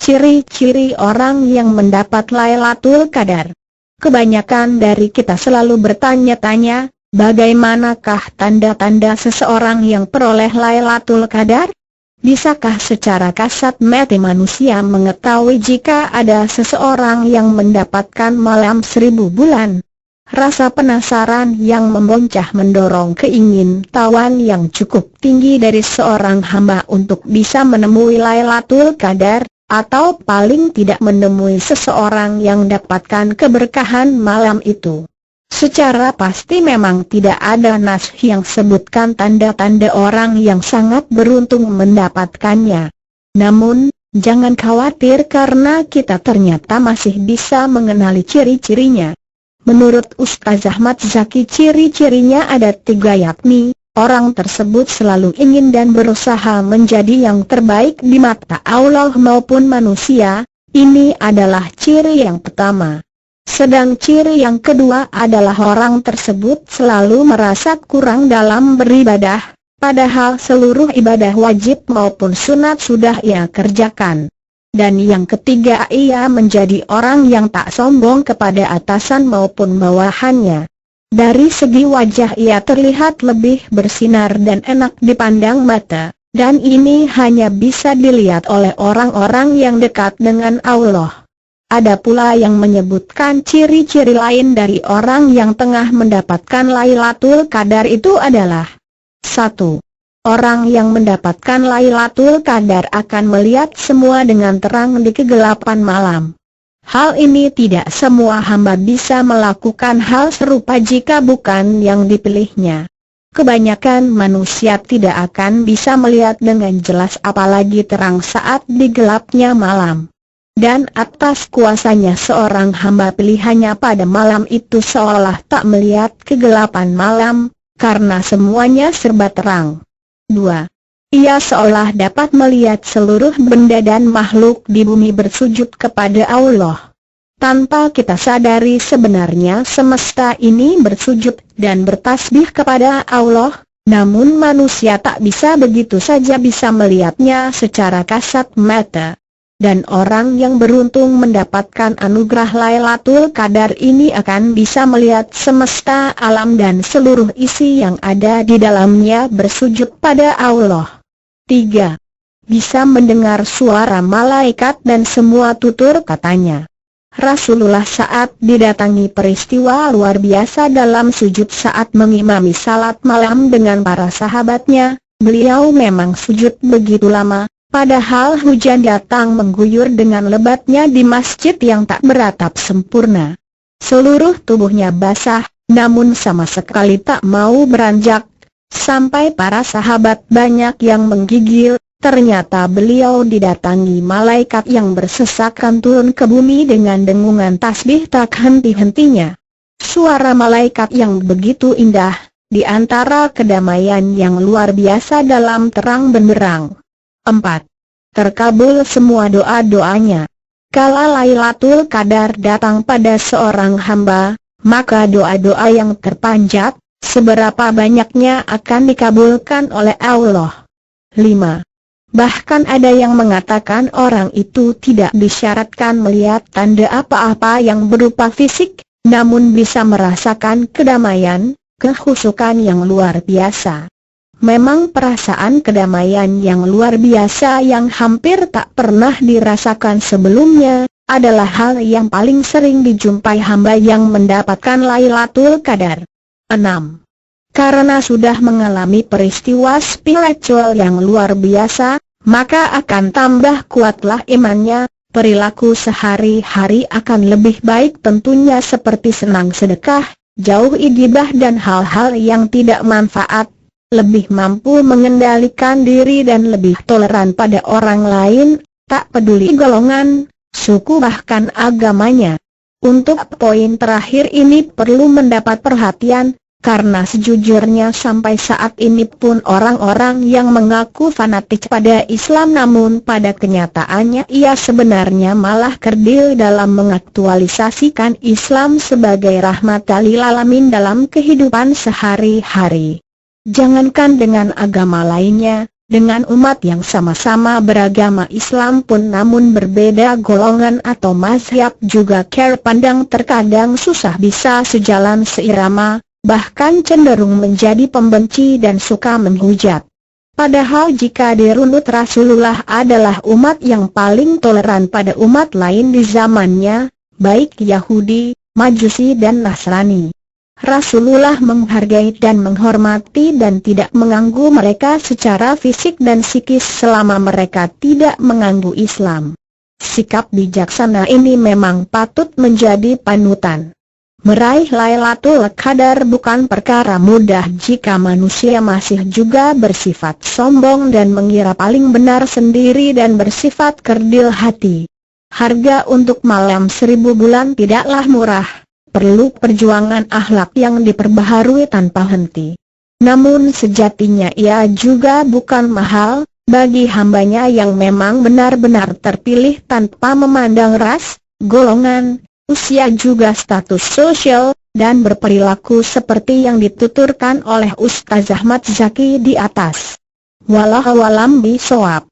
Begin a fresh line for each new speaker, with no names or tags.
Ciri-ciri orang yang mendapat Lailatul Qadar. Kebanyakan dari kita selalu bertanya-tanya, bagaimanakah tanda-tanda seseorang yang peroleh Lailatul Qadar? Bisakah secara kasat mata manusia mengetahui jika ada seseorang yang mendapatkan malam 1000 bulan? Rasa penasaran yang memboncah mendorong keingintahuan yang cukup tinggi dari seorang hamba untuk bisa menemui Lailatul Qadar, atau paling tidak menemui seseorang yang dapatkan keberkahan malam itu. Secara pasti memang tidak ada nas yang sebutkan tanda-tanda orang yang sangat beruntung mendapatkannya. Namun, jangan khawatir karena kita ternyata masih bisa mengenali ciri-cirinya. Menurut Ustaz Ahmad Zaki, ciri-cirinya ada 3, yakni orang tersebut selalu ingin dan berusaha menjadi yang terbaik di mata Allah maupun manusia. Ini adalah ciri yang pertama. Sedang ciri yang kedua adalah orang tersebut selalu merasa kurang dalam beribadah, padahal seluruh ibadah wajib maupun sunat sudah ia kerjakan. Dan yang ketiga, ia menjadi orang yang tak sombong kepada atasan maupun bawahannya. Dari segi wajah ia terlihat lebih bersinar dan enak dipandang mata, dan ini hanya bisa dilihat oleh orang-orang yang dekat dengan Allah. Ada pula yang menyebutkan ciri-ciri lain dari orang yang tengah mendapatkan Lailatul Qadar itu adalah: 1. Orang yang mendapatkan Lailatul Qadar akan melihat semua dengan terang di kegelapan malam. Hal ini tidak semua hamba bisa melakukan hal serupa jika bukan yang dipilihnya. Kebanyakan manusia tidak akan bisa melihat dengan jelas apalagi terang saat digelapnya malam. Dan atas kuasanya seorang hamba pilihannya pada malam itu seolah tak melihat kegelapan malam, karena semuanya serba terang. 2. Ia seolah dapat melihat seluruh benda dan makhluk di bumi bersujud kepada Allah. Tanpa kita sadari sebenarnya semesta ini bersujud dan bertasbih kepada Allah, namun manusia tak bisa begitu saja bisa melihatnya secara kasat mata. Dan orang yang beruntung mendapatkan anugerah Lailatul Qadar ini akan bisa melihat semesta alam dan seluruh isi yang ada di dalamnya bersujud pada Allah. 3. Bisa mendengar suara malaikat dan semua tutur katanya. Rasulullah saat didatangi peristiwa luar biasa dalam sujud saat mengimami salat malam dengan para sahabatnya, beliau memang sujud begitu lama, padahal hujan datang mengguyur dengan lebatnya di masjid yang tak beratap sempurna. Seluruh tubuhnya basah, namun sama sekali tak mau beranjak, sampai para sahabat banyak yang menggigil. Ternyata beliau didatangi malaikat yang bersesakan turun ke bumi dengan dengungan tasbih tak henti-hentinya. Suara malaikat yang begitu indah, di antara kedamaian yang luar biasa dalam terang benderang. 4. Terkabul semua doa-doanya. Kala Lailatul Qadar datang pada seorang hamba, maka doa-doa yang terpanjat, seberapa banyaknya akan dikabulkan oleh Allah. 5. Bahkan ada yang mengatakan orang itu tidak disyaratkan melihat tanda apa-apa yang berupa fisik, namun bisa merasakan kedamaian, kekhusyukan yang luar biasa. Memang perasaan kedamaian yang luar biasa yang hampir tak pernah dirasakan sebelumnya, adalah hal yang paling sering dijumpai hamba yang mendapatkan Lailatul Qadar. 6. Karena sudah mengalami peristiwa spiritual yang luar biasa, maka akan tambah kuatlah imannya, perilaku sehari-hari akan lebih baik tentunya seperti senang sedekah, jauhi gibah dan hal-hal yang tidak manfaat, lebih mampu mengendalikan diri dan lebih toleran pada orang lain, tak peduli golongan, suku bahkan agamanya. Untuk poin terakhir ini perlu mendapat perhatian, karena sejujurnya sampai saat ini pun orang-orang yang mengaku fanatik pada Islam namun pada kenyataannya ia sebenarnya malah kerdil dalam mengaktualisasikan Islam sebagai rahmatan lil alamin dalam kehidupan sehari-hari. Jangankan dengan agama lainnya, Dengan umat yang sama-sama beragama Islam pun namun berbeda golongan atau mazhab juga cara pandang terkadang susah bisa sejalan seirama, bahkan cenderung menjadi pembenci dan suka menghujat. Padahal jika dirunut Rasulullah adalah umat yang paling toleran pada umat lain di zamannya, baik Yahudi, Majusi dan Nasrani. Rasulullah menghargai dan menghormati dan tidak mengganggu mereka secara fisik dan psikis selama mereka tidak mengganggu Islam. Sikap bijaksana ini memang patut menjadi panutan. Meraih Lailatul Qadar bukan perkara mudah jika manusia masih juga bersifat sombong dan mengira paling benar sendiri dan bersifat kerdil hati. Harga untuk malam 1000 bulan tidaklah murah. Perlu perjuangan akhlak yang diperbaharui tanpa henti. Namun sejatinya ia juga bukan mahal, bagi hambanya yang memang benar-benar terpilih tanpa memandang ras, golongan, usia juga status sosial, dan berperilaku seperti yang dituturkan oleh Ustaz Ahmad Zaki di atas. Wallahu a'lam bishawab.